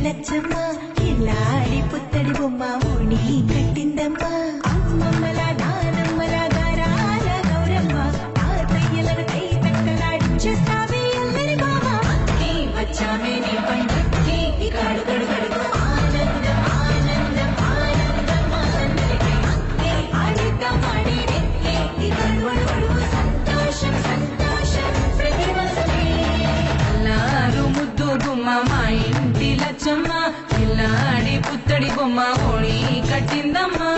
లచ్చమ్మ కిల్లాడి పుత్తడి బొమ్మ ఓణి కట్టిందమ్మ అమ్మమ్మల నానమ్మల గారాల గౌరమ్మ తాతయ్యలను కై తక్కలాడించేస్తావే అల్లరి బామ అక్కి వచ్చామే నీ పండక్కి ఇకాడు గడు గడుగు ఆనందం ఆనందం ఆనందం ఆనందరికై అక్కి ఆడిద్దాం ఆడిరెక్కి ఇకాడు అడుగు సంతోషం సంతోషం ప్రతి మాసమే అల్లారు ముద్దు గుమ్మ మా ఇంటి లచ్చమ్మ పిల్లాడి పుత్తడి బొమ్మ ఓణి కట్టిందమ్మా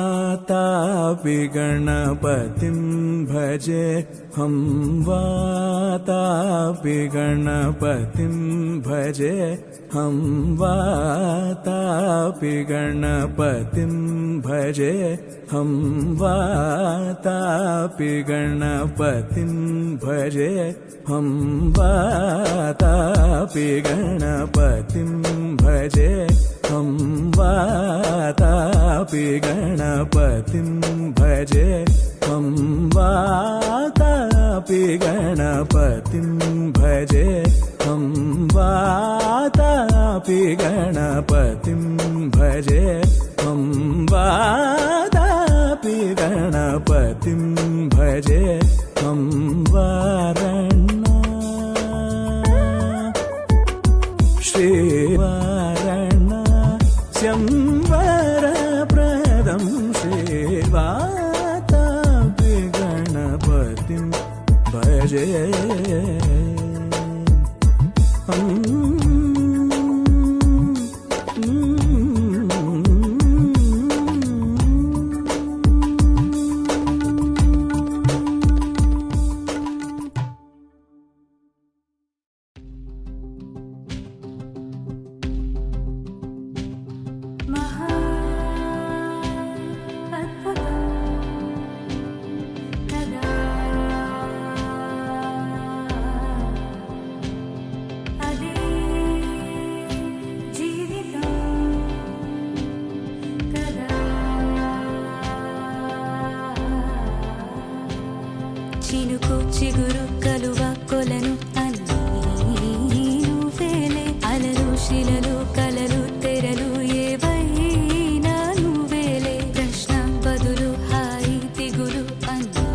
वातापि गणपतिं भजे हम वातापि गणपतिं भजे हम वातापि गणपतिं भजे हम वातापि गणपतिं भजे हम वातापि गणपतिं भजे हम वातापि गणपतिं भजे हम वातापि गणपतिं भजे हम वातापि गणपतिं भजे हम वातापि गणपतिं भजे हम वारणा श्रीवारणा संवरप्रदं श्रीवातापि गणपतिं भजे చినుకు చిగురు కలువ కొలను అన్నీ నువ్వేలే అలలు శిలలు కలలు తెరలు ఏవైనా నువ్వేలే ప్రశ్న బదులు హాయి దిగులు అన్నీ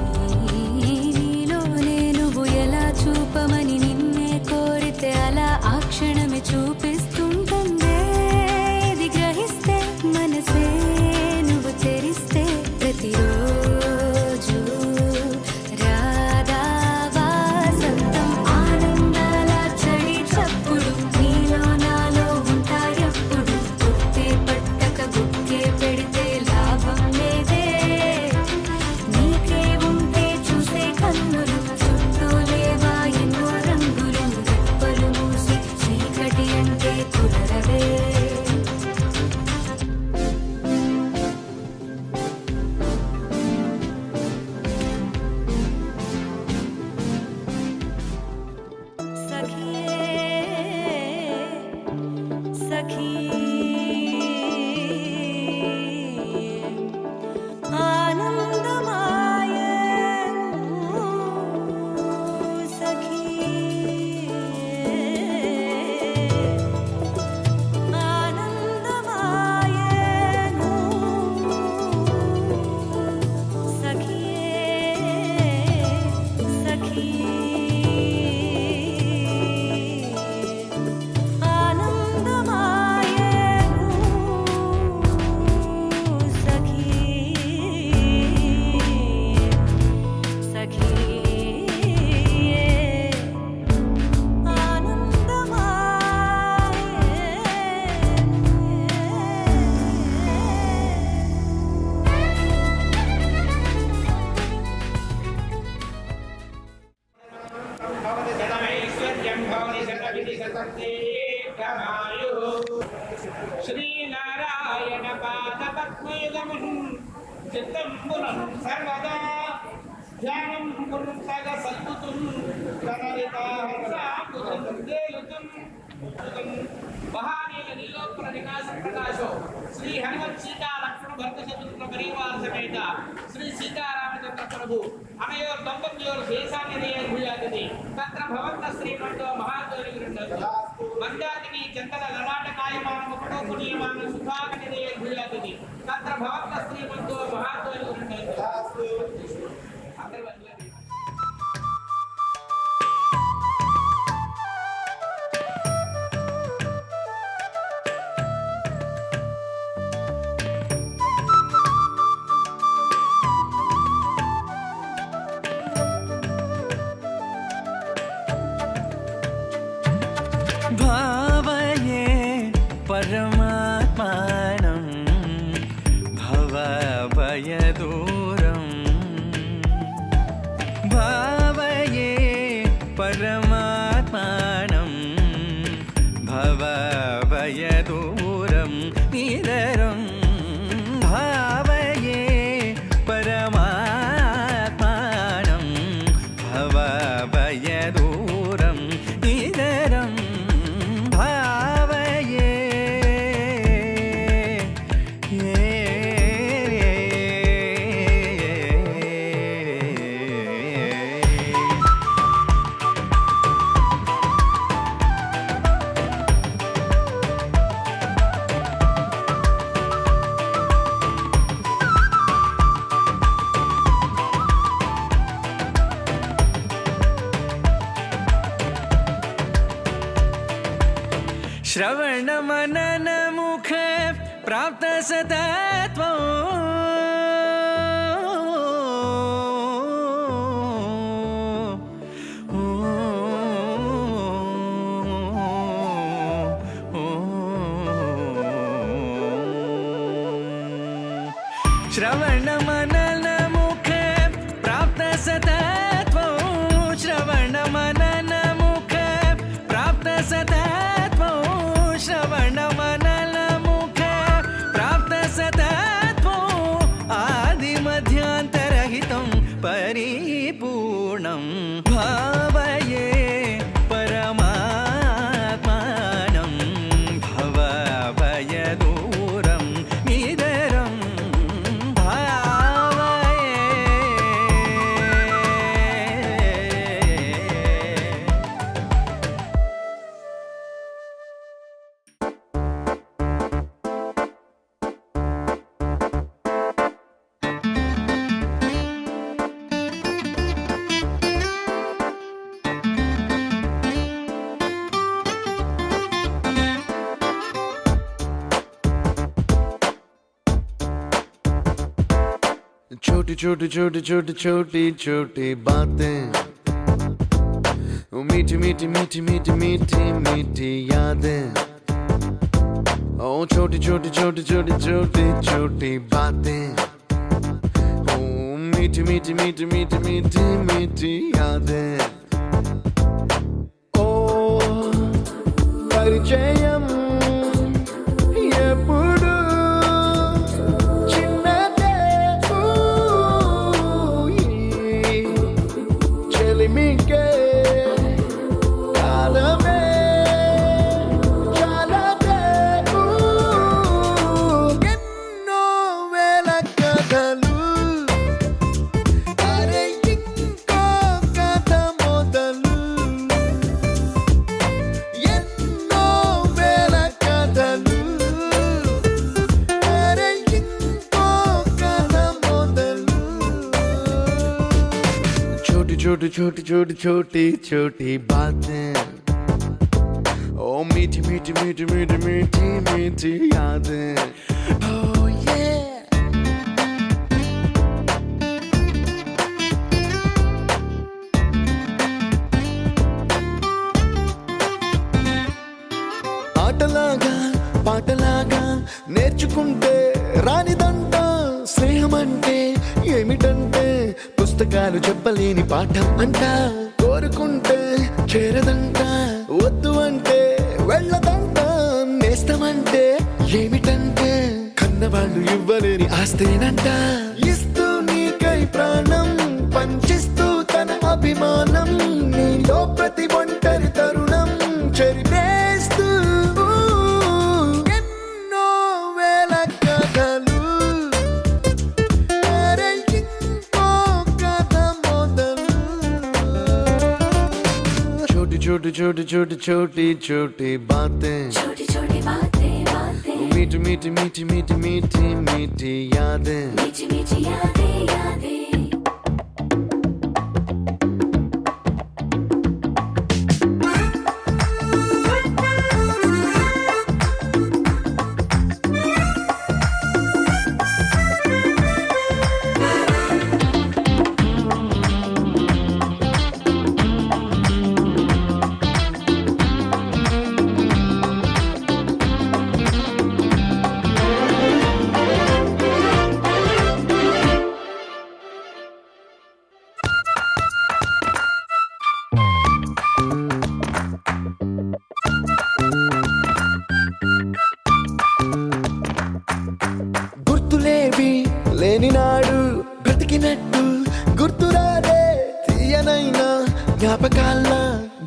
నీలోనే నువ్వు ఎలా చూపమని నిన్నే కోరితే అలా ఆ క్షణమే చూపిస్తుంటుందే ఇది గ్రహిస్తే మనసే నువ్వు తెరిస్తే ప్రతిరోజు రాధా వాసంతం శ్రీనారాయణ పాద పద్మయుగమున్ చిత్తంబునం సర్వదా ధ్యానం పురుషగ సద్గుతుం మహానీయ నీలోత్తర నికాశ ప్రకాశో శ్రీ హనుమత్ సీతా లక్ష్మణ భరత శత్రుఘ్న పరివార సమేత శ్రీ సీతారామచంద్ర ప్రభు అనయోర్ దంపత్యోర్ దేశాన్యదయ భూయాతి తత్ర భవంత శ్రీమంతో మహాగౌరివృందం మందాకిని చందన లలాట కాయమాన పుణ్యమాన సుభాగనిదయ భూయాతి తత్ర భవంత శ్రీమంతో మహాగౌరివృందం भावये परमात्मानं भवभयदूरम् भावये परमात्मानं भवभयदूरं निररं भावये परमात्मानं भवभयदूरं निररं भावये श्रवणमननमुख प्राप्त सतत्वं श्रवणमननमुख प्राप्त सतत्वं श्रवणमननमुख प्राप्त सतत्वं श्रवणमननमुख प्राप्त सतत्वम् आदिमध्यान्तरहितं परिपूर्णं भावये परमात्मानं भवभयदूरं निररं भावये छोटी छोटी छोटी छोटी छोटी छोटी बातें मीठी मीठी मीठी मीठी मीठी मीठी यादें ओ छोटी छोटी छोटी छोटी छोटी छोटी बातें ओ मीठी मीठी मीठी मीठी मीठी मीठी यादें ओ परिचयम ఎప్పుడు చిన్నదే చెలిమికే కాలమే చాలదే ఎన్నో వేల కథలు అరే ఇంకో కథ మొదలు ఎన్నో వేల కథలు అరే ఇంకో కథ మొదలు छोटी छोटी छोटी छोटी छोटी छोटी बातें ओ मीठी मीठी मीठी मीठी मीठी मीठी यादें oh yeah ఆటలాగా పాటలాగా నేర్చుకుంటే రానిదంట స్నేహమంటే ఏమిటంటే పుస్తకాలు చెప్పలేని పాఠం అంట కోరుకుంటే చేరదంట వద్దు అంటే వెళ్ళదంట నేస్తమంటే ఏమిటంటే కన్నవాళ్ళు ఇవ్వలేని ఆస్తేనంట ఇస్తూ నీకై ప్రాణం పంచిస్తూ తన అభిమానం నీలో ప్రతి ఒంటరి తరుణం చెరిపేస్తూ ఎన్నో వేల కథలు అరే ఇంకో కథ మొదలు छोटी छोटी छोटी छोटी छोटी छोटी बातें छोटी छोटी बातें बातें मीठी मीठी मीठी मीठी मीठी मीठी यादें मीठी मीठी यादें यादें గుర్తులేవి లేని నాడు బ్రతికినట్టు గుర్తురాదే తీయనైనా జ్ఞాపకాల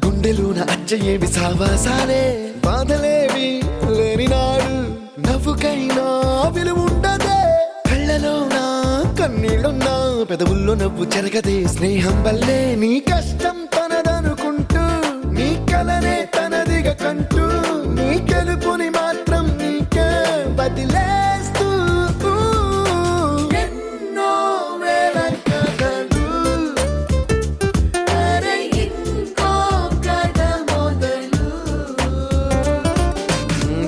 గుండెలోన అచ్చయేవి సావాసాలే బాధలేవి లేని నాడు నవ్వుకైనా విలువుండదే కళ్ళలోన కన్నీళ్ళున్నా పెదవుల్లో నవ్వు చెరగదే స్నేహం వల్లే నీ కష్టం తనదనుకుంటూ నీ కలనే తనదిగా కంటూ నీ గెలుపుని మాత్రం నీకే బదిలేస్తూ ఎన్నో వేల కథలు అరే ఇంకో కథ మొదలు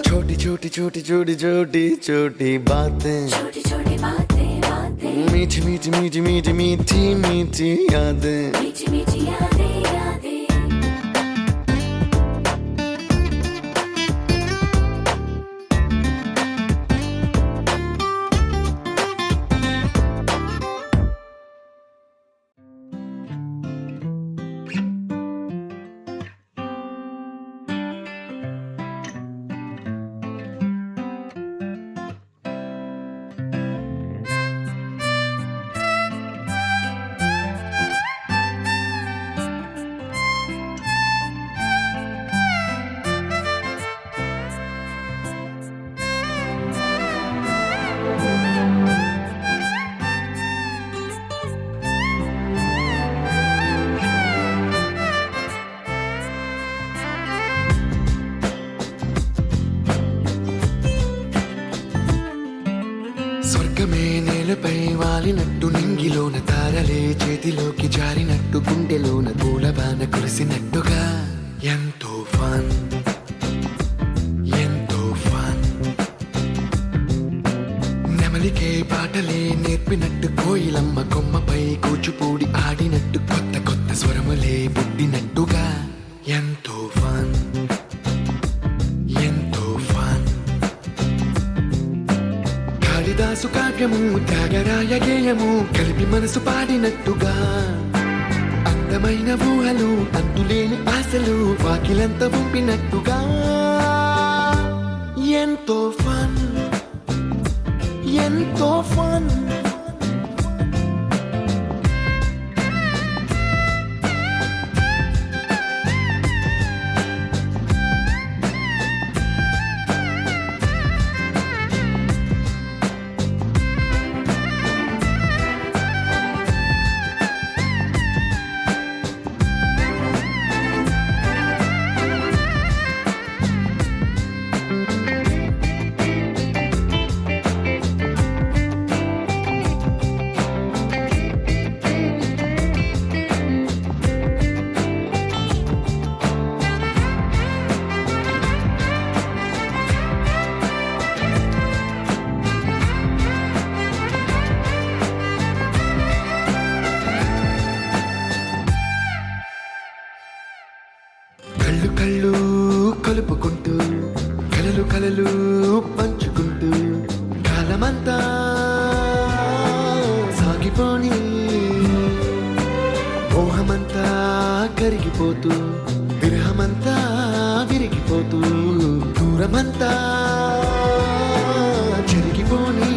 छोटी छोटी छोटी छोटी छोटी छोटी बातें छोटी छोटी बातें बातें मीठी मीठी मीठी मीठी मीठी मीठी यादें मीठी मीठी यादें यादें స్వర్గమే నేలపై వాలినట్టు నింగిలోన తారలే చేతిలోకి జారినట్టు గుండెలోన పూలబాన కురిసినట్టుగా ఎంతో ఫన్ ఎంతో ఫన్ నెమలికే పాటలే నేర్పినట్టు కోయిలమ్మ కొమ్మపై కూచిపూడి ఆడినట్టు కొత్త కొత్త స్వరములే పుట్టినట్టుగా ఎంతో ఫన్ ఎంతో ఫన్ కాళిదాసు కావ్యము త్యాగరాయ గేయము కలిపి మనసు పాడినట్టుగా అందమైన ఊహలు అంతులేని ఆశలు వాకిలంత పంపినట్టుగా ఎంతో ఫన్ ఎంతో ఫన్ కళ్ళు కళ్ళు కలుపుకుంటూ కలలు కలలు పంచుకుంటూ కాలమంతా సాగిపోని మోహమంతా కరిగిపోతూ విరహమంతా విరిగిపోతూ దూరమంతా చెరిగిపోని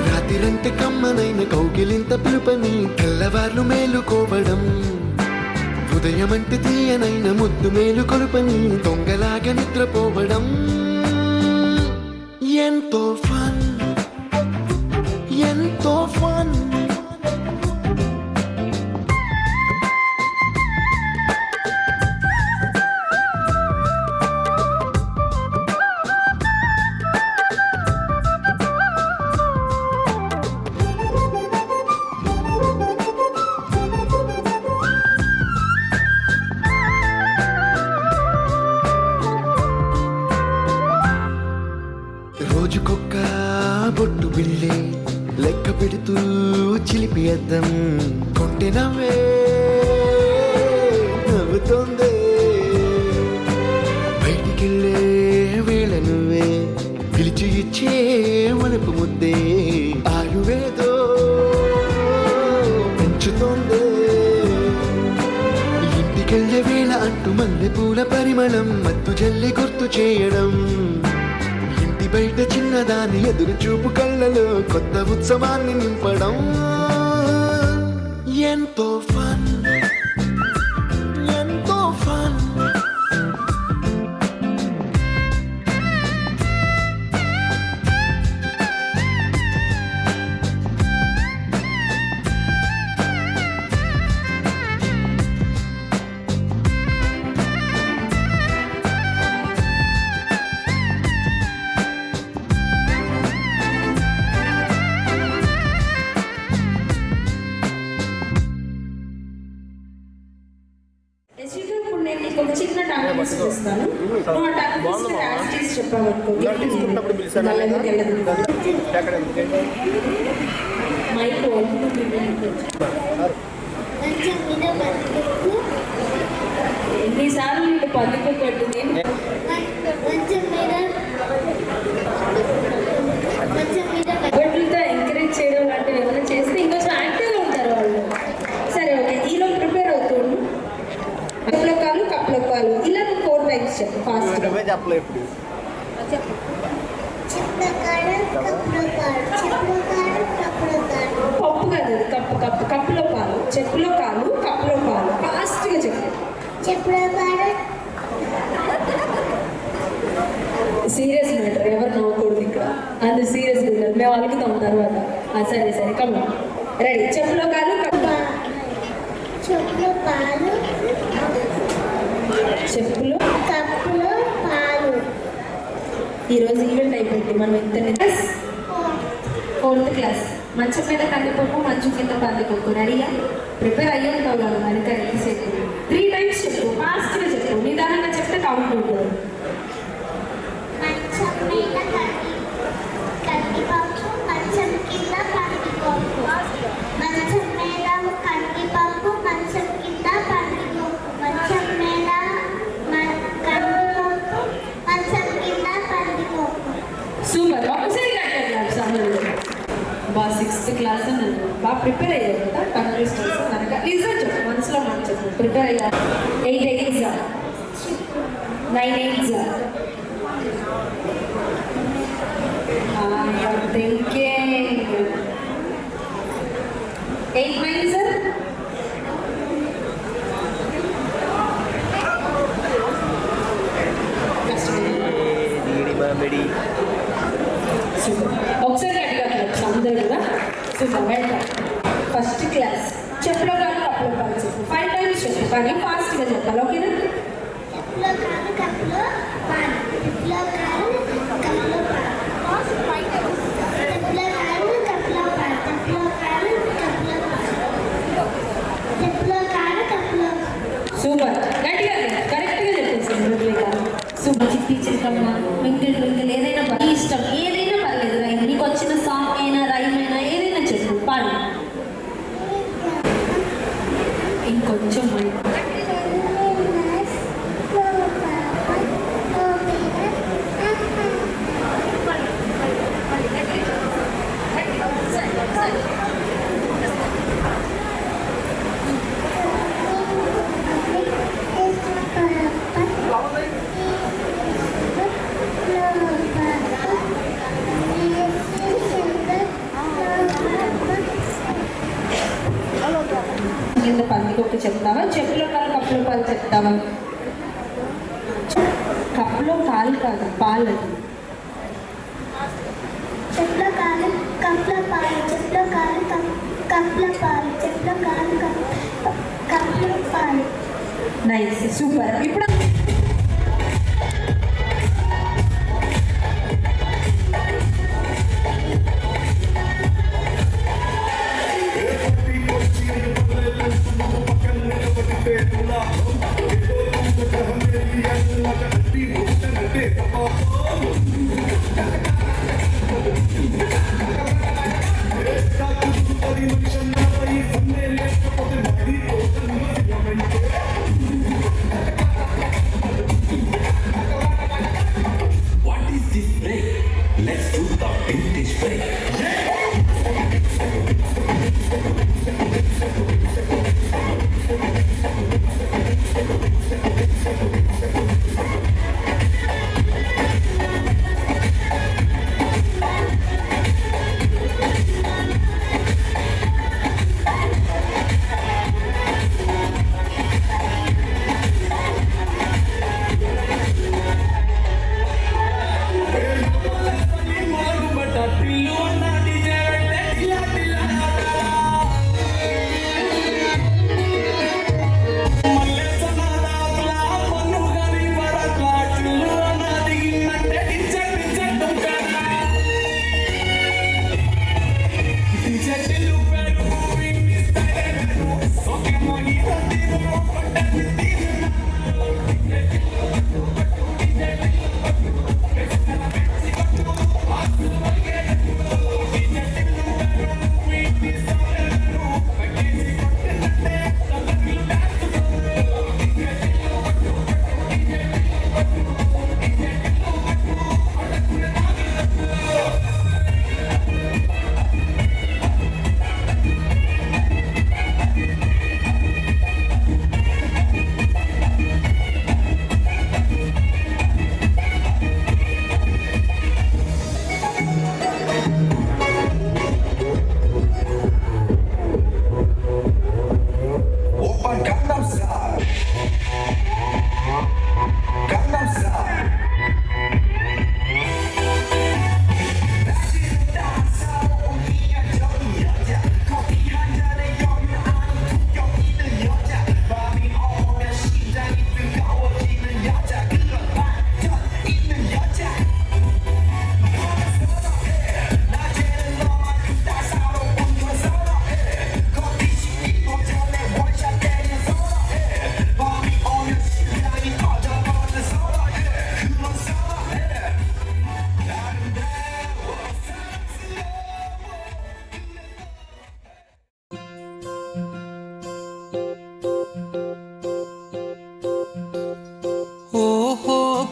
రాత్రిరంటే కమ్మనైన కౌగిలింత పిలుపని తెల్లవార్లు మేలుకోవడం హృదయమంటే తీయనైన ముద్దు మేలు కొలుపని దొంగలాగా నిద్రపోవడం ఎంతో ఫన్ ఎంతో ఫన్ రోజుకొక్క బొట్టు బిళ్ళే లెక్క పెడుతూ చిలిపి అద్దం కొంటె నవ్వే నవ్వుతోందే బయటికెళ్ళే వేళ నువ్వే పిలిచి ఇచ్చే వనపు ముద్దే ఆయువేదో పెంచుతోందే ఇంటికెళ్ళే వేళ అంటూ మల్లె పూల పరిమళం మత్తు జల్లి గుర్తు చేయడం బయట చిన్నదాని ఎదురు చూపు కళ్ళలో కొత్త ఉత్సవాన్ని నింపడం ఎంతో ఫన్ ఎంతో ఫన్ ఇప్పుడు నేను నీకు ఒక చిన్న టాపిక్ ఇస్తాను నువ్వు ఆ టాపిక్ యాడ్ చేసి చెప్పావనుకో మైక్ ఎన్నిసార్లు నీకు పదుపు కట్టింది బొట్లతో ఎంకరేజ్ చేయడం లాంటివి ఏమైనా చేస్తే ఇంకొంచెం యాక్టివ్గా ఉంటారు వాళ్ళు. సరే ఓకే ఈలోపు ప్రిపేర్ అవుతుండు కప్లొక్కాలు కప్లొక్కాలు ఇలా నువ్వు 4 టైమ్స్ చెప్పు ఫాస్ట్ పప్పు కాదు అది కప్పు కప్పు కప్పులో పాలు చెప్పులో కాలు కప్పులో పాలు ఫాస్ట్గా చెప్పు సీరియస్ మ్యాటర్ ఎవరు నవ్వకూడదు ఇక్కడ అంత సీరియస్ ఉన్నారు మేము అలుగుతాం తర్వాత సరే సరే కమ్మ రెడీ చెప్పులో కాలు చెప్పులో పాలు చెప్పులో కప్పులో పాలు ఈరోజు ఈవెంట్ అయిపోయింది మనం ఎంత 4th క్లాస్ మంచం మీద కందిపప్పు మంచం కింద పందిపప్పు రెడీగా ప్రిపేర్ అయ్యి ఉంటావు కదా మనకి ఎంతసేపు 3 టైమ్స్ చెప్పు ఫాస్ట్గా చెప్పు నిదానంగా చెప్తే కౌంట్ ఉంటుంది మంచం మీద కందిపప్పు మంచం కింద పందిపప్పు మంచం మీద కందిపప్పు మంచం కింద పందిపప్పు మంచం మీద కందిపప్పు మంచం కింద పందిపప్పు సూపర్ ఒకసారి కట్టారు అందరూ బాగా 6th క్లాస్ నన్ను బాగా ప్రిపేర్ అయ్యారు కదా కంగ్రెస్టర్స్ కనుక నిజం చెప్పు మనసులో మనం చెప్పు ప్రిపేర్ అయ్యారు 8 8s 9 8s థింకింగ్ 8 9s ఒకసారి అడిగారు అందరూ కూడా సూపర్ వెళ్తాం ఫస్ట్ క్లాస్ చెప్పులో కాదు కప్పులో కాదు చెప్పు 5 టైమ్స్ చెప్పు కానీ ఫాస్ట్గా చెప్పాలి ఓకేనా చెప్పులో కాలు కప్పులో పాలు చెప్పులో కాలు కప్పులో పాలు చెప్పులో కాలు కప్పులో పాలు చెప్పులో కాలు కప్పులో పాలు చెప్పులో కాలు కప్పులో సూపర్ గట్టిగా కరెక్ట్గా చెప్పేసి రుద్రిక సూపర్ చిట్టి చిక్కమ్మ మింగిల్ మింగిల్ ఏదైనా నీ ఇష్టం ఏదైనా పర్లేదు రైమ్ నీకు వచ్చిన సాంగ్ అయినా రైమ్ అయినా ఏదైనా చెప్పు పాడు ఇంకొంచెం పందికొక్కు చెప్తావా? చెప్పులో కాలు కప్పులో పాలు చెప్తావా? కప్పులో కాలు కాదు, పాలు అది. చెప్పుల కాలు కప్పుల పాలు, చెప్పుల కాలు కప్పుల పాలు, చెప్పుల కాలు కప్పుల పాలు. Nice, super. ఇప్పుడు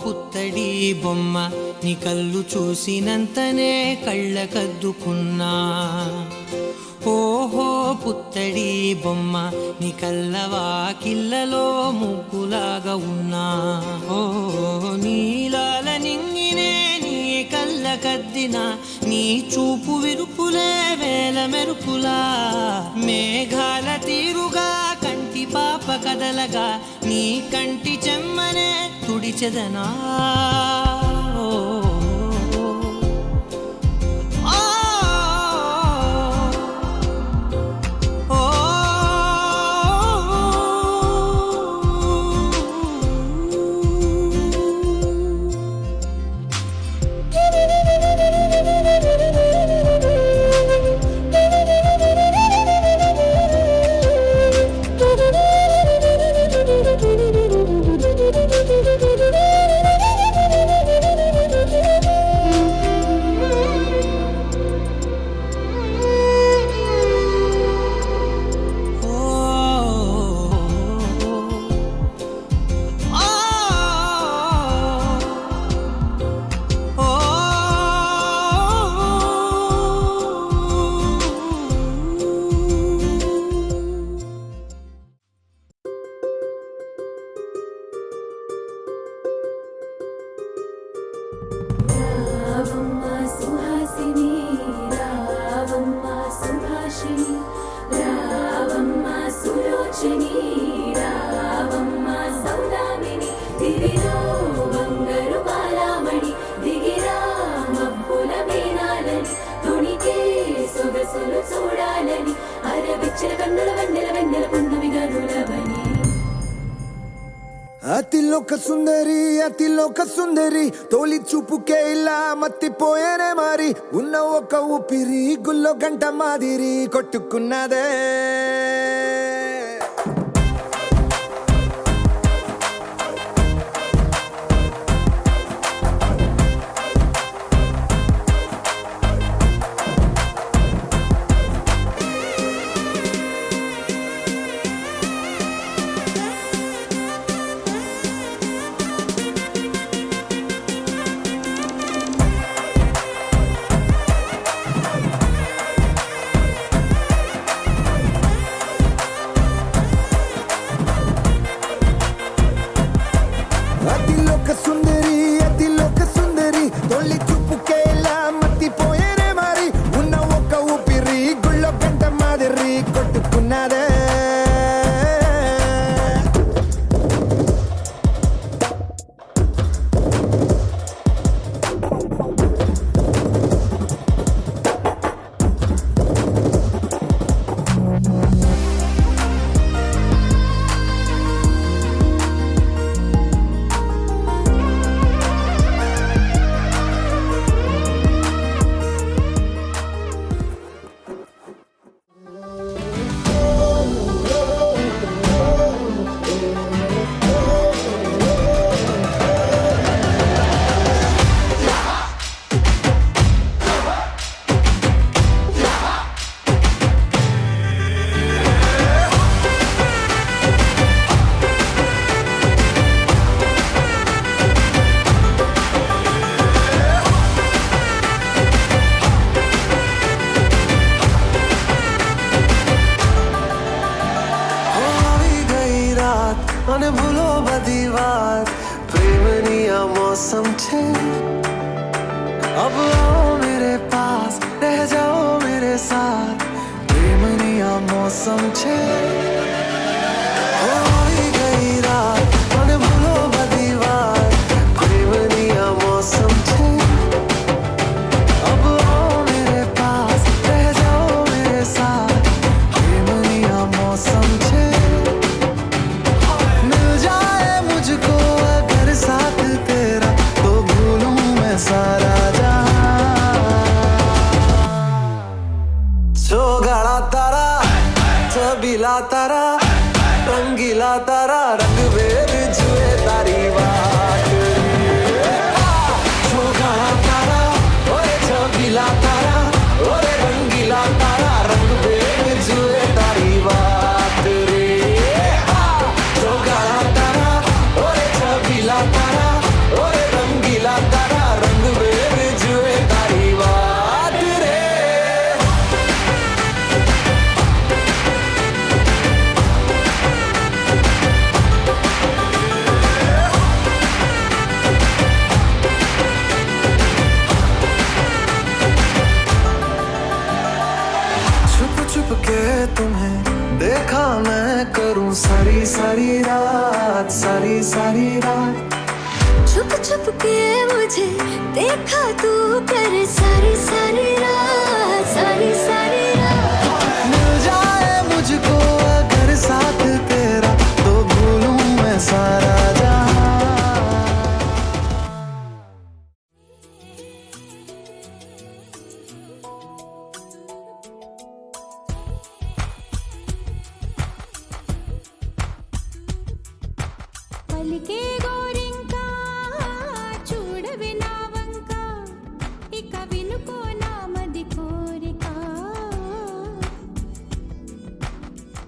పుత్తడి బొమ్మ నీ కళ్ళు చూసినంతనే కళ్ళకద్దుకున్నా. ఓహో పుత్తడి బొమ్మ నీ కళ్ళవాకిళ్ళలో ముగ్గులాగా ఉన్నా. ఓ నీలాల నింగినే నీ కళ్ళకద్దిన నీ చూపు విరుపులే వేల మెరుపులా. మేఘాల తీరుగా కంటి పాప కదలగా నీ కంటి చెమ్మనే తుడిచెదనా. రావమ్మ సౌదామిని దివిలో బంగారు బాలామణి దిగిరా మబ్బుల మీనాలని తుణికే సొగసులు చూడాలని అరవిచ్చల కన్నుల వెన్నెల వెన్నెల పున్నమి గనులవని అతిలోక సుందరి తోలి చూపుకే ఇలా మత్తిపోయేనే మారి ఉన్న ఒక ఊపిరి గుల్లో గంట మాదిరి కొట్టుకున్నదే అతిలోక సుందరి తొలి చూపుకే ఇలా మత్తిపోయేనే మారి ఉన్న ఒక ఊపిరి గుళ్ళో గంట మాదిరి కొట్టుకున్నదే અને ભૂલો બધી વાત પ્રેમની આ મૌસમ છે अब आओ मेरे पास रह जाओ मेरे साथ प्रेमनी आ मौसम छे होई गई रात અને ભૂલો બધી વાત પ્રેમની આ मौसम छे अब आओ मेरे पास रह जाओ मेरे साथ प्रेमनी आ मौसम छे मुझको अगर साथ तेरा तो भूलूं मैं सारा जहां तारा छबीला तारा रंगीला तारा रंग वेद जुए तारी बात छोगाड़ा तारा ओरे छबीला तारा ओरे रंगीला तारा रंग वेद जुए तारी बात रे छोगाड़ा तारा ओरे छबीला तारा ओरे रंगीला तारा रंग वेद जुए तारी बात रे छुप छुप के तुम्हें देखा मैं करूं सारी सारी रात सारी सारी रात छुप छुप के मुझे देखा तू कर सारी सारी रात सारी सारी रात मिल जाए मुझको अगर साथ तेरा तो भूलूं मैं सारा जहां పలికే గోరింకా చూడవి నా వంక ఇక వినుకో నా మది కోరిక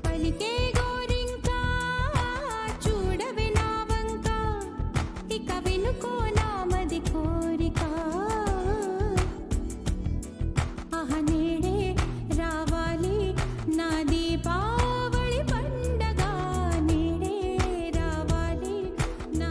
పలికే గోరింకా చూడవి నా వంక ఇక వినుకో నా మది కోరిక ఆహ నేడే రావాలి నా దీపావళి పండగ నేడే రావాలి నా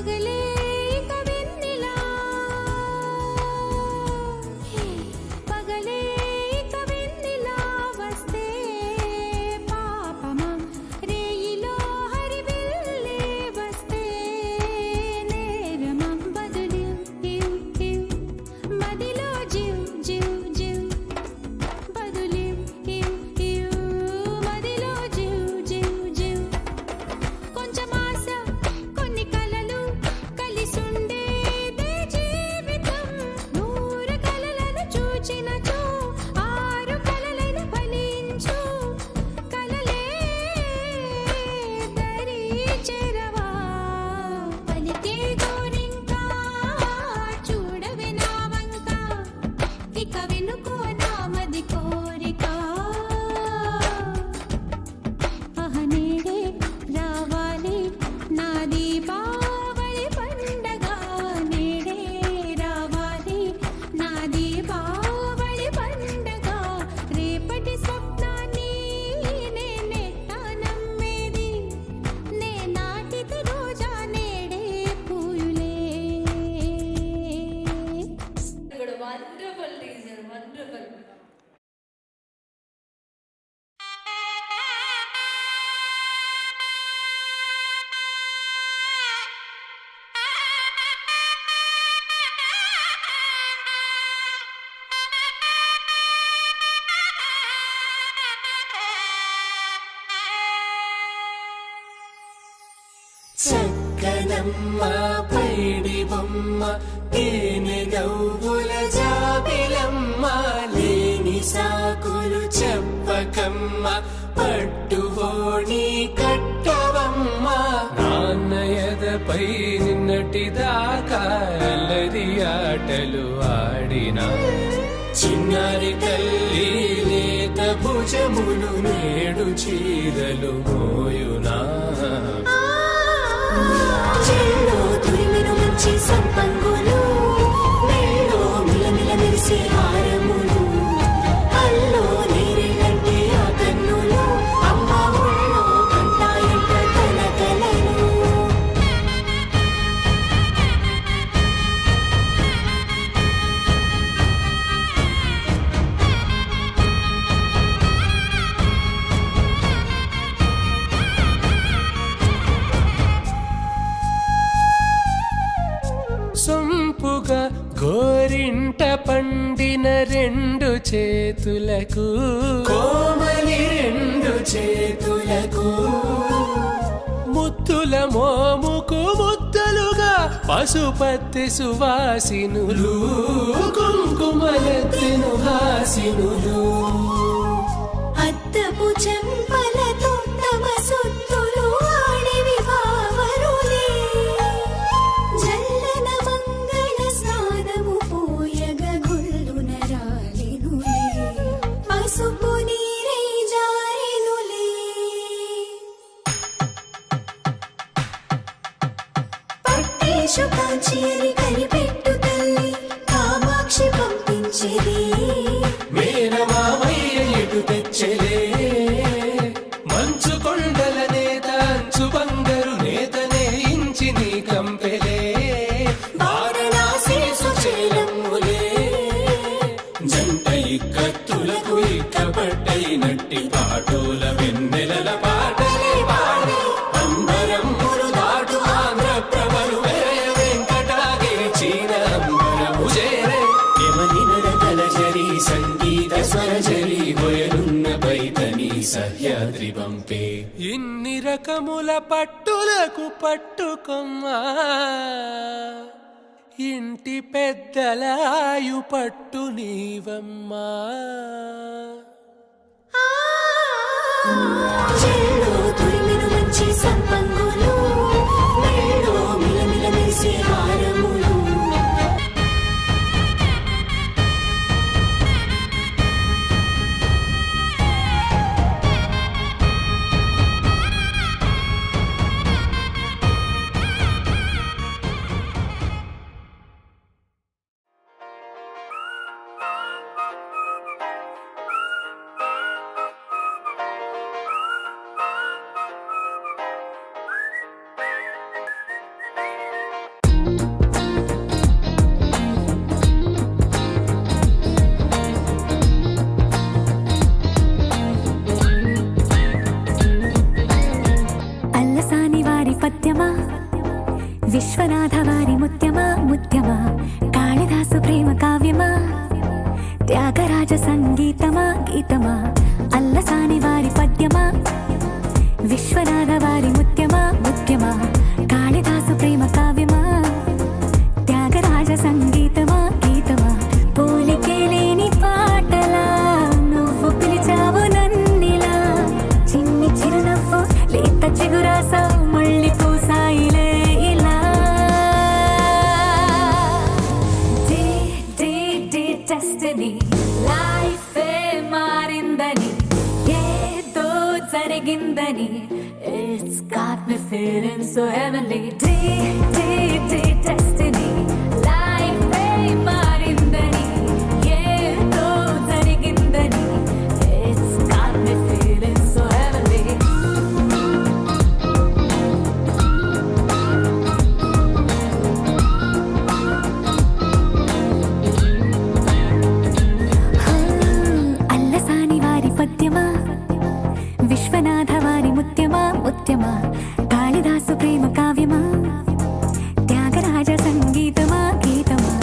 పగలే ఇక వెన్నెలా పగలే ఇక వెన్నెలా వస్తే పాపమా రేయిలో హరివిల్లే వస్తే నేరమా బదులు మదిలో జివ్ జివ్ జివ్ బదులు మదిలో జివ్ జివ్ జివ్ కొంచెం ఆశ కొన్ని కలలు కలిసుండేదే జీవితం 100 కలలను చూచినచో 6 కలలైన ఫలించు కలలే దరి చేరవా పలికే గోరింకా చూడవే నా వంక ఇక వెనుకో నా మది కోరిక నేడే రావాలి నా దీపావళి పండగ నేడే రావాలి నా దీపావళి పండగ రేపటి స్వప్నాన్ని నేనెట్టా నమ్మేది నే నాటిది రోజా నేడే పూయులే వండర్ఫుల్ టీచర్ వండర్ఫుల్. చక్కనమ్మ పైడి బొమ్మ తేనె నవ్వుల జాబిలమ్మ లేని సాకులు చెప్పకమ్మ పట్టువోణి కట్టవమ్మ నాన్నయదపై నిన్నటిదాకా అల్లరి ఆటలు ఆడినా చిన్నారి తల్లి లేత భుజములు నేడు చీరలు మోయునా చెల్లో తురిమిన మంచి సంపంగులు మెల్లో మిలమిల మెరిసే హారములు అల్లో నీరెళ్ళంటే ఆ కన్నులు అమ్మ ఒళ్ళో కంటాయంట కలకలలు సొంపుగా గోరింట పండిన 2 చేతులకు కోమలి 2 చేతులకు ముత్తుల మోముకు ముద్దలుగా పసుపత్తి సువాసినులు కుంకుమలెత్తెను హాసినులు అద్దపు చెంపలతో తమ సొత్తులు ఆడివి బావరులే జల్లన మంగళ స్నానము పోయగ గొల్లున రాలినులే పసుపు నీరై జారినులే పట్టేశు కాంచేరి కనిపెట్టు తల్లి కామాక్షి పంపించేది మేనమామయ్య ఎటు తెచ్చలే మంచు కొండల నేత అంచు బంగారు నేతనే ఇంచి నీ కంపెలే వారణాసి సుచేలమ్ములే జంట ఇక్కత్తులకు ఇక్కపట్టై నట్టి పాటోల వెన్నెలల పాటలే పాడే అంబరమ్ములు దాటు ఆంధ్ర ప్రభలు వేయ వెంకటాగిరి చీన అంబరము చేరే యమనినడ తలజరి సంగీత స్వరజరి బొయలున్న పైతని సహ్యాద్రి పంపే ఇన్ని రకముల పట్టులకు పట్టుకొమ్మా ఇంటి పెద్దలాయు పట్టు నీవమ్మా చెల్లో తురిమిన మంచి సంపంగులు మెల్లో మిలమిల మెరిసే హారములు విశ్వనాథ వారి ముత్యమా ముత్యమా కాళిదాసు ప్రేమ కావ్యమా త్యాగరాజ సంగీతమా గీతమా అల్లసాని వారి పద్యమా విశ్వనాథ వారి ముత్యమా ముత్యమా కాళిదాసు ప్రేమ కావ్యమా త్యాగరాజ సంగీతమా గీతమా పోలికే లేని పాటలా నువ్వు పిలిచావు నన్నిలా చిన్ని చిరునవ్వు లేత చిగురాసావు మళ్ళీ పూసాయిలే ఇలా డెస్టినీ లైఫే మారిందని ఏదో జరిగిందని It's got me feeling so heavenly destiny లైఫే మారిందని ఏదో జరిగిందని It's got me feeling so heavenly Allasani వారి పద్యమా విశ్వనాథ వారి ముత్యమా ముత్యమా కాళిదాసు ప్రేమ కావ్యమా త్యాగరాజ సంగీతమా గీతమా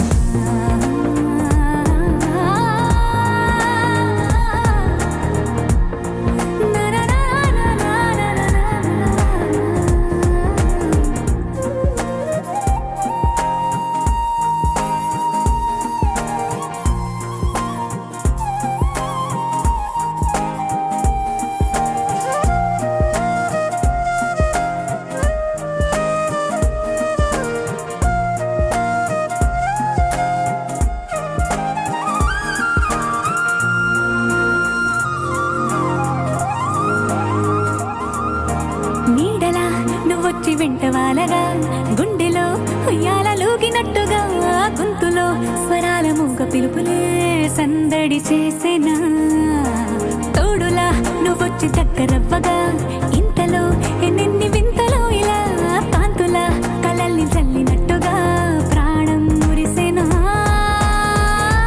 నీడలా నువ్వొచ్చి వెంటవాలగా గుండెలో ఉయ్యాలూగినట్టుగా గొంతులో స్వరాల మూగ పిలుపులే సందడి చేసేనా తోడులా నువ్వొచ్చి దగ్గరవ్వగా ఇంతలో ఎన్నెన్ని వింతలో ఇలా కాంతులా కలల్ని చల్లినట్టుగా ప్రాణం మురిసేనా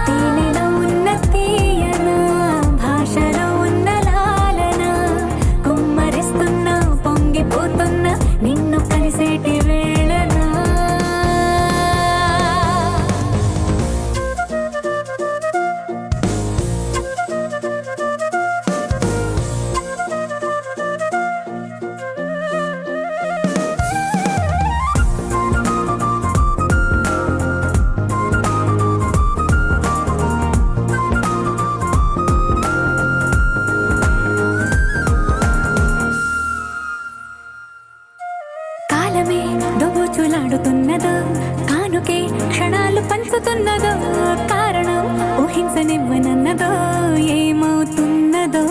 తేనెలో ఉన్న తీయన భాషలో ఉన్న లాలన కుమ్మరిస్తున్నా పొంగిపోతున్నా నిన్ను కలిసేటి వేళనా కాలమే దోబూచులాడుతున్నదో కానుకే క్షణాలు పంచుతున్నదో కారణం ఊహించనివ్వనన్నదో ఏమవుతున్నదో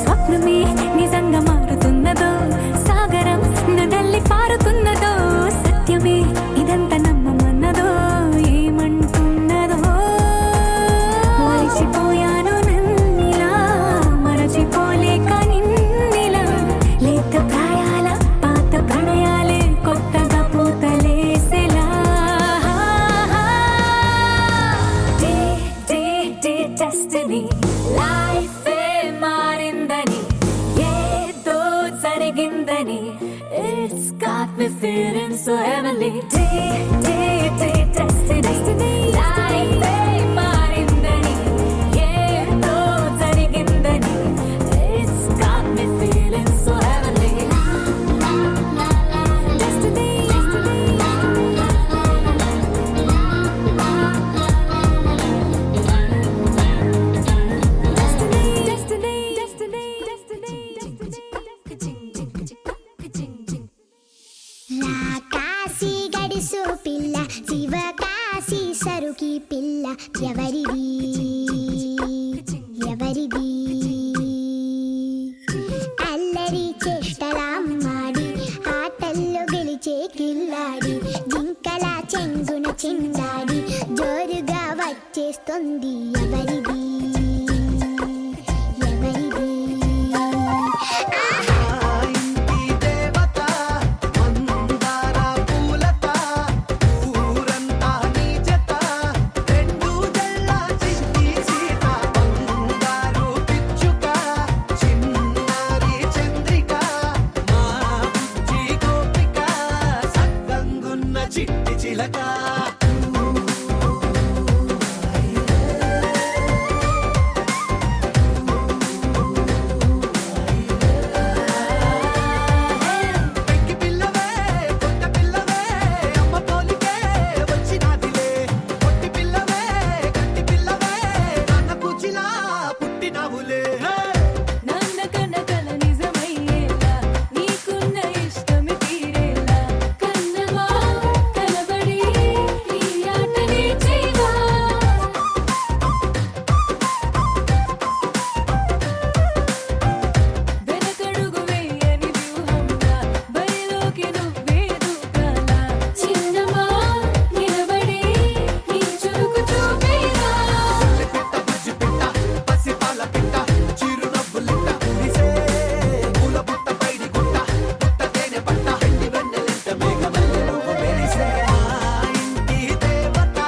స్వప్నమే నిజంగా మారుతున్నదో సాగరం నడల్లి పారుతున్నదో సత్యమే ఇదంతా నమ్మమన్నదో ఏమంటున్నదో మరిచిపోయాను నన్నిలా మరచిపోలేక నిన్నిలా లేత ప్రాయాల పాత ప్రణయాలే కొత్తగా పూతలేసేలా డెస్టినీ లైఫే మారిందని ఏదో జరిగిందని It's got me feeling so heavenly destiny లైఫే మారిందని ఏదో జరిగిందని It's got me feeling so heavenly destiny Kashi గడిసు పిల్ల శివ కాశీ సరుకి పిల్ల ఎవరిది ఎవరిది అల్లరి చేష్టలామ్మాడి ఆటల్లో గెలిచే కిల్లాడి జింకల చెంగున చిందాడి జోరుగా వచ్చేస్తుంది ఎవరిది ఎవరిది ఇంటి దేవత మందార పూలత ఊరంతా నీ జత రెండు జల్ల చిట్టి సీత బంగారు పిచ్చుక చిన్నారి చంద్రిక మా బుజ్జి గోపిక సక్క చిలక పెంకి పిల్లవే పుట్ట పిల్లవే అమ్మ పోలికే వచ్చినాదిలే పొట్టి పిల్లవే గట్టి పిల్లవే నాన్న కూచిలా పుట్టినవులే నాన్న కనకల నిజమయ్యేలా నీకున్న ఇష్టమి తీరేలా కన్నవా కలబడి ఈ ఆటనే చేయవా వెనకడుగు వేయని వ్యూహంగా బరిలోకి నువ్వే దూకాలా చిన్నమా నిలబడి నీ చురుకు చూపేలా పిట్ట బుజ్జి పిట్ట పసిపాల పిట్ట చిరునవ్వులిట్ట కురిసే పూల బుట్ట పైడి గుట్ట పుట్ట తేనె పట్ట ఎండి వెన్నెలింట మేఘమల్లె నువ్వు మెరిసే మా ఇంటి దేవత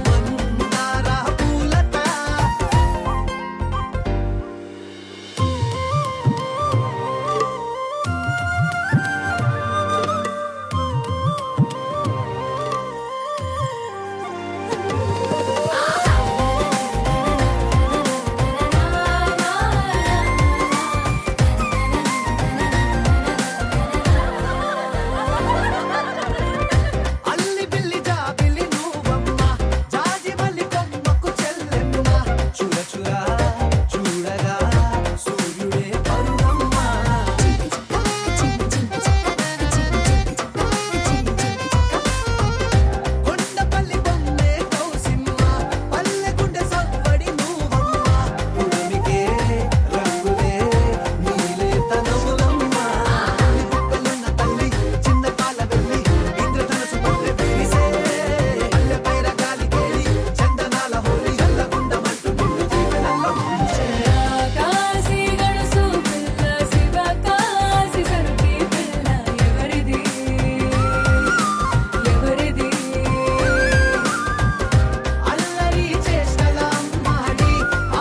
మందార పూలత అల్లి బిల్లి జాబిలి నువ్వమ్మ జాజి మల్లి కొమ్మకు చెల్లెమ్మ చూడ చూడ చూడగా సూర్యుడే పరువమ్మ కొండపల్లి బొమ్మే కౌసిమ్మ పల్లె గుండె సవ్వడి నువ్వమ్మ ఉడమికే రంగులే నీలే తనములమ్మ గుప్పలున్న తల్లి చిన్న పాల వెళ్ళి ఇంద్రధనుసు పల్లె విరిసే పల్లె పైర గాలి కేలి చందనాల హోలీ చల్లగుండమంటూ నిన్ను జీవనంలో ముంచే కాశీ గడుసు పిల్ల శివ కాశీ సరుకి పిల్ల ఎవరిది ఎవరిది అల్లరి చేష్టల అమ్మాడి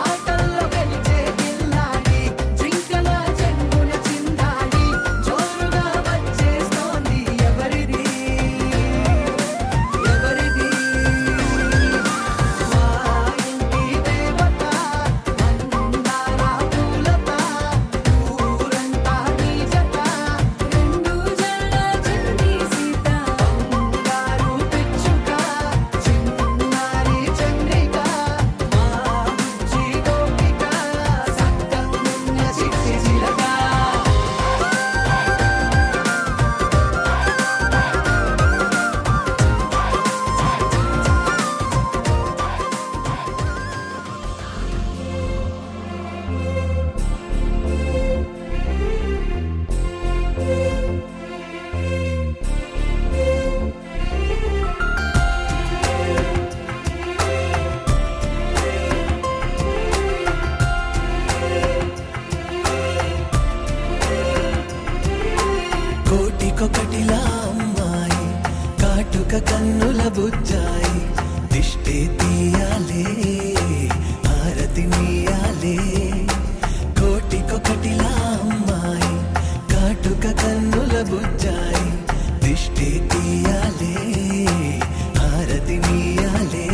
ఆటల్లో గెలిచే గిల్లాడి జింకల చెంగున చిందాడి జోరుగా వచ్చేస్తోంది ఎవరిది ఎవరిది మా ఇంటి దేవత మందార పూలత ఊరంతా నీ జత రెండు జల్ల చిన్ని సీత బంగారు పిచ్చుక చిన్నారి చంద్రిక మా బుజ్జి గోపిక సక్కంగున్న చిట్టి చిలక కోటికొకటిలా అమ్మాయి కాటుక కన్నుల బుజ్జాయి దిష్టి తీయాలే హారతి నీయాలే కోటికొకటిలా అమ్మాయి కాటుక కన్నుల బుజ్జాయి దిష్టి తీయాలే హారతి నీయాలే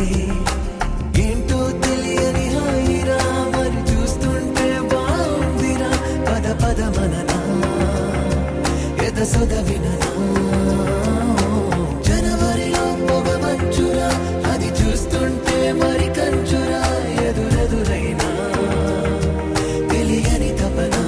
ఏంటో తెలియని హాయిరా మరి చూస్తుంటే బాగుందిరా పద పద మననా ఎద సొద విననా జనవరిలో పొగ మంచురా అది చూస్తుంటే మరి కంచురా ఎదురెదురైనా తెలియని తపనా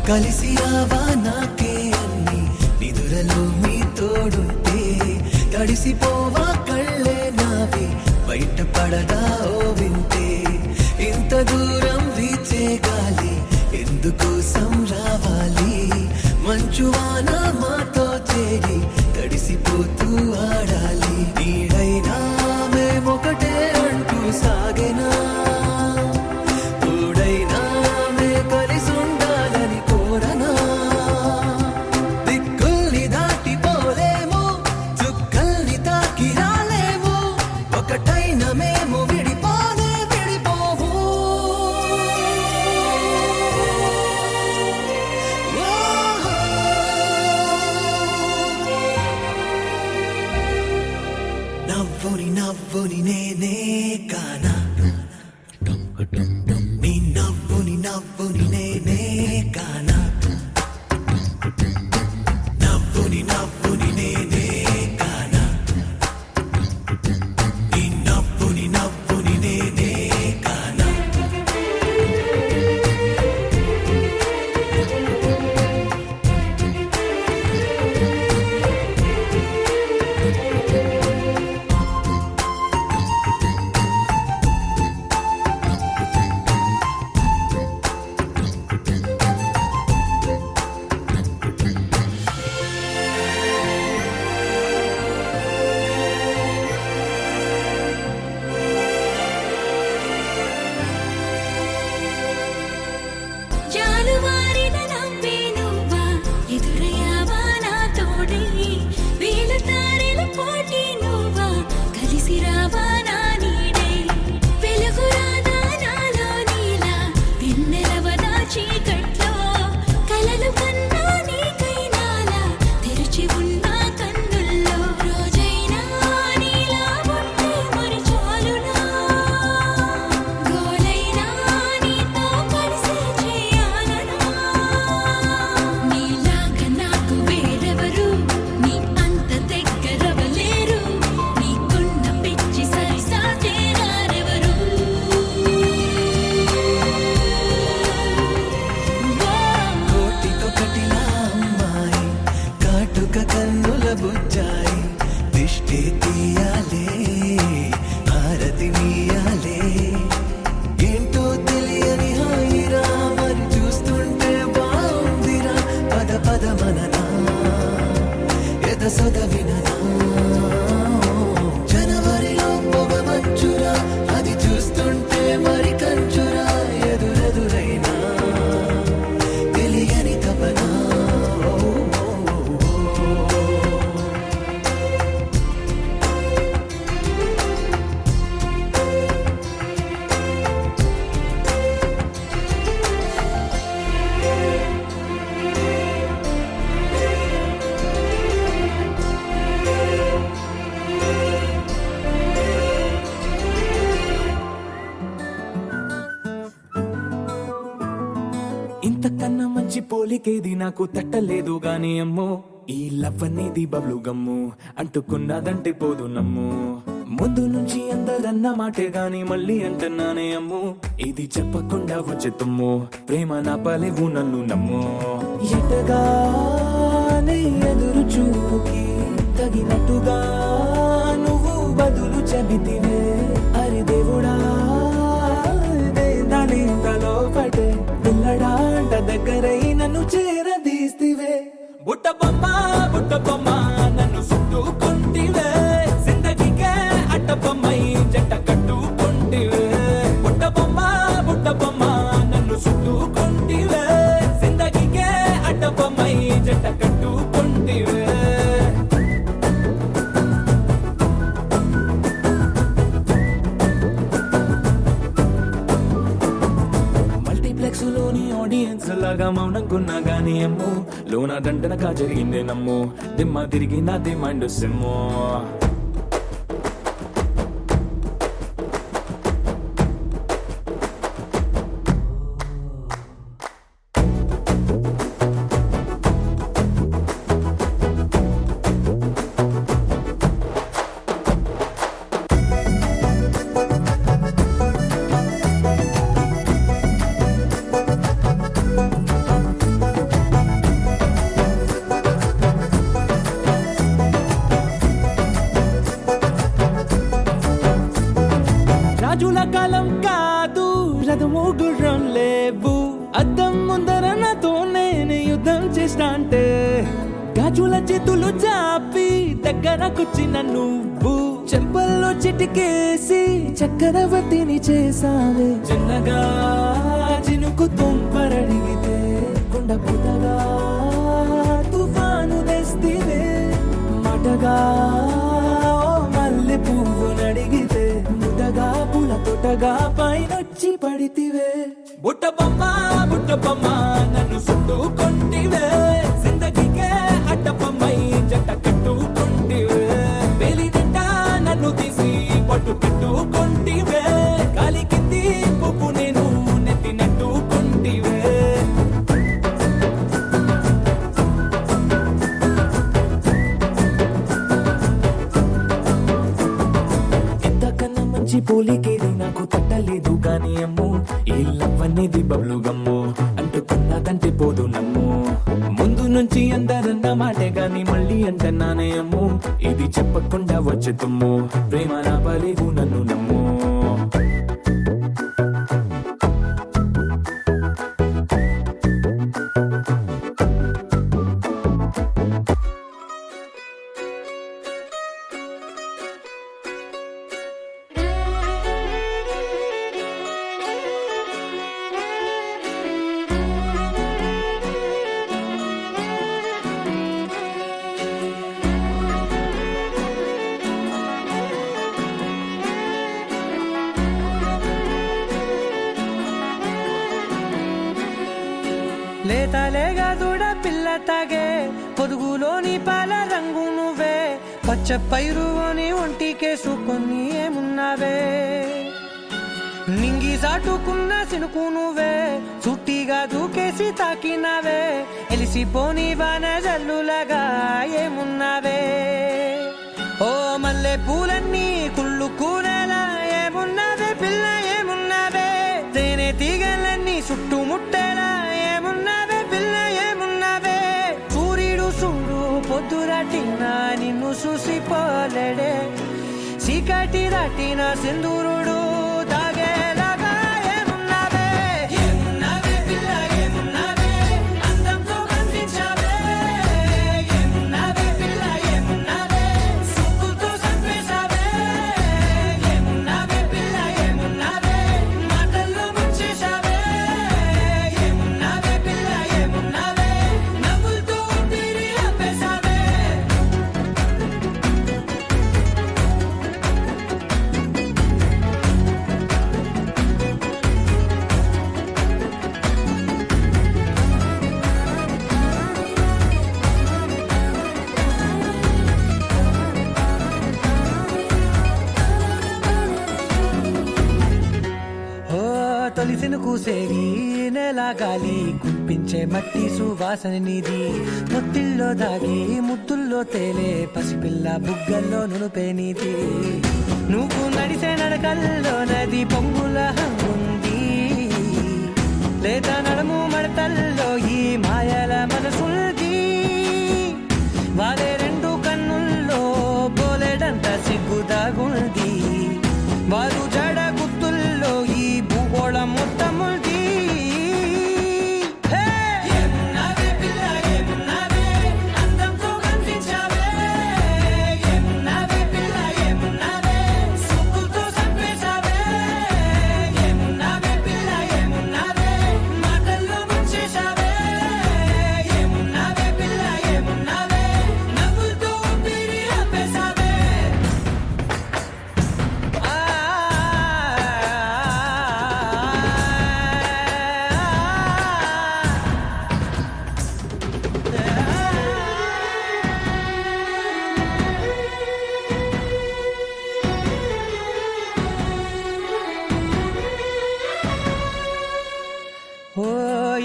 కలిసి రావా నాకే అన్ని నిదురలో మీ తోడుంటే తడిసిపోవా కళ్ళే నావి బయట పడదా ఓ వింటే ఇంత దూరం వీచే గాలి ఎందుకోసం ఇంతకన్నా మంచి పోలికేది నాకు తట్టలేదు గాని అమ్మో ఈ లవ్ అనేది బబ్లు గమ్ము అంటుకున్నదంటే పోదు నమ్ము ముందు నుంచి అందరన్న మాటే గాని మళ్ళీ అంటున్నానే అమ్ము ఇది చెప్పకుండా వచ్చే తుమ్ము ప్రేమ నా పలేవు నన్ను నమ్ము ఎటగానే ఎదురు చూపుకి తగినట్టుగా నువ్వు బదులు చెబితివే అరి దేవుడా దానింతలో పటే పిల్లడాంట దగ్గరై నన్ను చేరదీస్తివే బుట్ట బొమ్మ నన్ను చుట్టుకుంటివే జిందగీకే అట్టబొమ్మై జంట కట్టుకుంటివే బుట్ట బొమ్మ నన్ను చుట్టుకుంటివే జిందగీకే అట్టబొమ్మై జంట కట్టుకుంటివే మల్టీప్లెక్స్ లోని ఆడియన్స్ లాగా మౌనంకున్నా గానీ అమ్ము లోన దండనగా జరిగిందే నమ్ము దిమ్మ తిరిగి నాది మైండ్ సిమ్ము రాజుల కాలం కాదు రథము గుర్రం లేవు అద్దం ముందర నాతో నేను యుద్ధం చేస్తా అంటే గాజుల చేతులు చాపి దగ్గరకొచ్చిన నువ్వు చెంపల్లో చిటికేసి చక్రవర్తిని చేసావే చిన్నగా చినుకు తుంపరడిగితే కొండ పుటగా తుఫాను తెస్తివే మాటగా మల్లె పువ్వు నడిగితే ముదగా పుల తొటగా పైనొచ్చి పడితివే బుట్ట బొమ్మ నన్ను చుట్టుకుంటివే జిందగీకే అట్టబొమ్మై జంట కట్టుకుంటివే వేలి నిండా నన్ను తీసి పట్టు పెట్టుకుంటివే గాలి కింది పువ్వు నేను నెత్తినట్టుకుంటివే ఎంతకన్నా మంచి పోలికేది నాకు తట్టలేదు గాని అమ్ము ఈ లవ్ అనేది బబ్లు గమ్ము అంటుకున్నదంటే పోదు నమ్ము ముందు నుంచి అందరన్న మాటే గాని మళ్ళీ అంటున్నానే అమ్ము ఇది చెప్పకుండా వచ్చే తుమ్ము ప్రేమ నా పలేవు నన్ను నమ్ము లేతలేగా దూడ పిల్ల తాగే పొదుగులోని పాల రంగు నువ్వే పచ్చ పైరుని ఒంటికేసుకొని ఏమున్నావే నింగి సాటుకున్న సినుకు నువ్వే చుట్టిగా దూకేసి తాకినావే ఎలిసిపోని వాన జల్లులగా ఏమున్నావే ఓ మల్లె పూలన్నీ కుళ్ళు కూరలా ఏమున్నావే పిల్ల ఏమున్నావే తేనె తీగలన్నీ చుట్టుముట్టేలా ఏమున్నావే పిల్ల ఏమున్నావే సూర్యుడు చూడు పొద్దురాటిన నిన్ను చూసిపోలేడే చీకటి దాటిన సింధూరుడు తాగేలాగా ఏమున్నావే ఏమున్నావే పిల్ల ఏమున్నావే అందంతో కనిపించావే ఏమున్నావే పిల్ల ఏమున్నావే సుక్కుతో చంపేశావే ఏమున్నావే పిల్ల ఏమున్నావే మాటల్లో ముంచేశావే ఏమున్నావే పిల్ల ఏమున్నావే నవ్వులతో ఊపిరి ఆపేశావే తొలిసిను కూసేరి నేల గాలి కుప్పించే మట్టి సువాసన నీది పొత్తిల్లో దాగి ముద్దుల్లో తేలే పసిపిల్ల బుగ్గల్లో నునుపే నీది నువ్వు నడిసే నడకల్లో నది పొంగుల హంగుంది లేదా నడుము మడతల్లో ఈ మాయల మనసుంది వారే రెండు కన్నుల్లో బోలెడంత సిగ్గుదాగుంది వారు జడ గుత్తుల్లో ఈ భూగోళం మొత్తముంది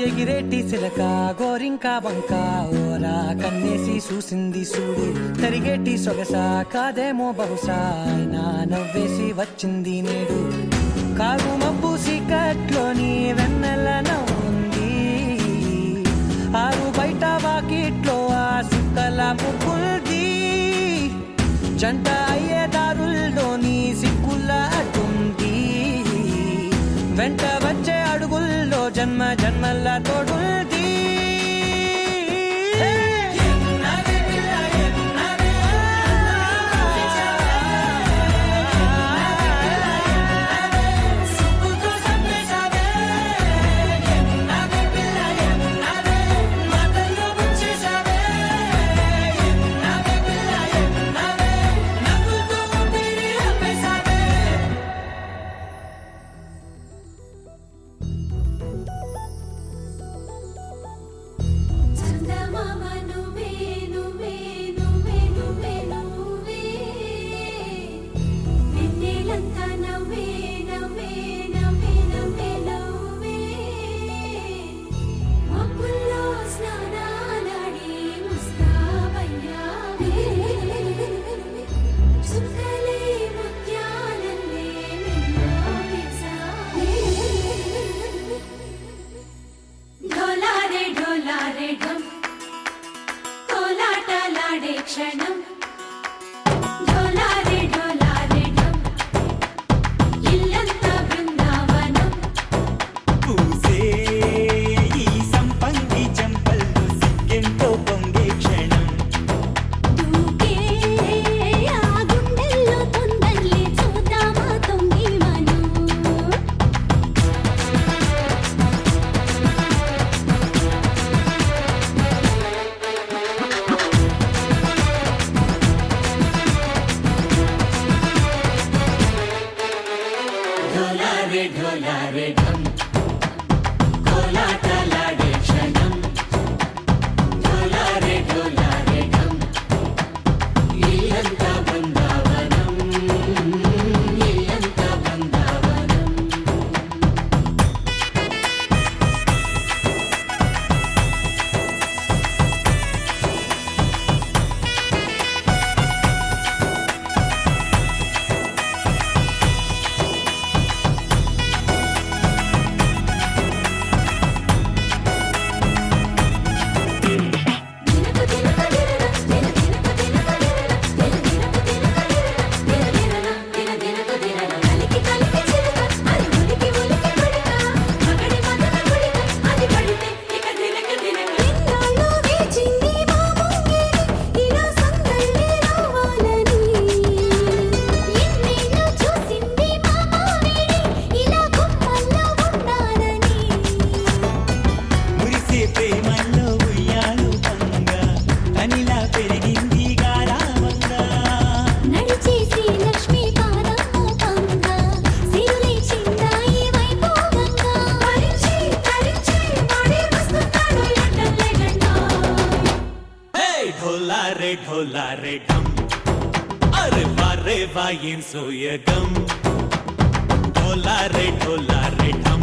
ఎగిరేటి సిలక గోరింక వంక ఓరా కన్నేసి చూసింది చూడు తరిగేటి సొగస కాదేమో బహుశా అయినా నవ్వేసి వచ్చింది నేడు కారు మబ్బు సీకట్లోని వెన్నెల నవ్వుంది ఆరు బయట వాకిట్లో ఆ సుక్కల ముగ్గుల్ది జంట అయ్యే దారుల్లోని సిగ్గుల అడ్డుంది వెంట వచ్చే అడుగుల్లో జన్మ జన్మల తోడుంది చందమామ నువ్వే నువ్వే నువ్వే నువ్వే నువ్వే వెన్నెలంతా నవ్వే నవ్వే నవ్వే నవ్వే నవ్వే మబ్బుల్లో స్నానాలాడి ముస్తాబయ్యావే చుక్కలే ముత్యాలల్లే నిన్ను వేసావే ढोलारे ढम कोलाटलाडे क्षणम ढोलारे ढम इल्लंता बृंदावनम పూసే ఈ సంపంగి చెంపల్లో సిగ్గెంతో పొంగే క్షణం దూకే ఆ గుండెల్లో తొందల్లి చూద్దామా తొంగి మనం ढोलारे ढम कोलाटलाडे क्षणम ढोलारे ढम ఇల్లంతా బృందావనం ఇల్లంతా బృందావనం ढोलारे ढम अरे वारे वाइन सोयगम ढोलारे ढम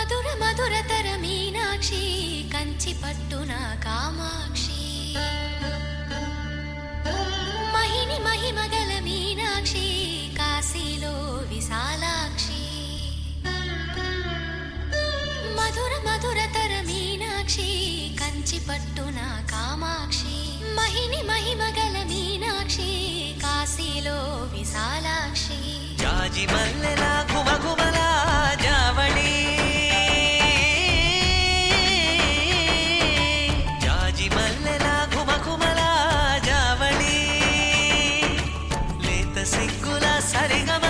మధుర మధురతర మీనాక్షి కంచి పట్టున కామాక్షి మహిని మహిమగల మీనాక్షి కాశీలో విశాలాక్షి మధుర మధురతర మీనాక్షి కంచి పట్టున కామాక్షి మహిని మహిమగల మీనాక్షి కాశీలో విశాలాక్షి జాజి మల్లెలా గుమగుమలా జావళి జాజి మల్లెలా గుమగుమలా జావళి లేత సిగ్గుల సరిగమ